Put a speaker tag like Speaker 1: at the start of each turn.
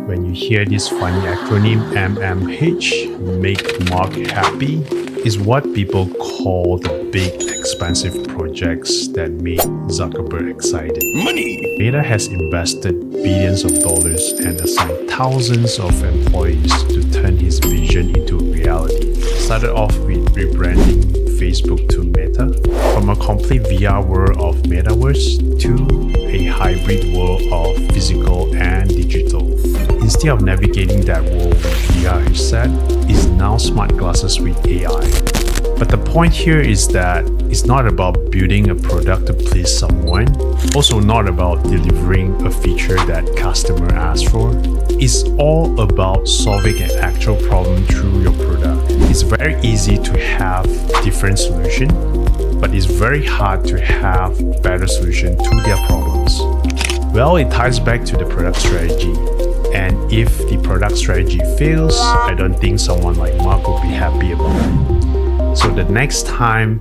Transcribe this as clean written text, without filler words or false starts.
Speaker 1: when you hear this funny acronym MMH, Make Mark Happy, is what people call the big expensive projects that made Zuckerberg excited.
Speaker 2: Money!
Speaker 1: Meta has invested billions of dollars and assigned thousands of employees to turn his vision into reality. Started off with rebranding Facebook to Meta, from a complete VR world of metaverse to a hybrid world of physical and digital. Instead of navigating that world with VR headset, it's now smart glasses with AI. But the point here is that it's not about building a product to please someone, also not about delivering a feature that customer asks for. It's all about solving an actual problem through your product. It's very easy to have different solutions, but it's very hard to have better solution to their problems. Well, it ties back to the product strategy. And if the product strategy fails, I don't think someone like Mark will be happy about it. So the next time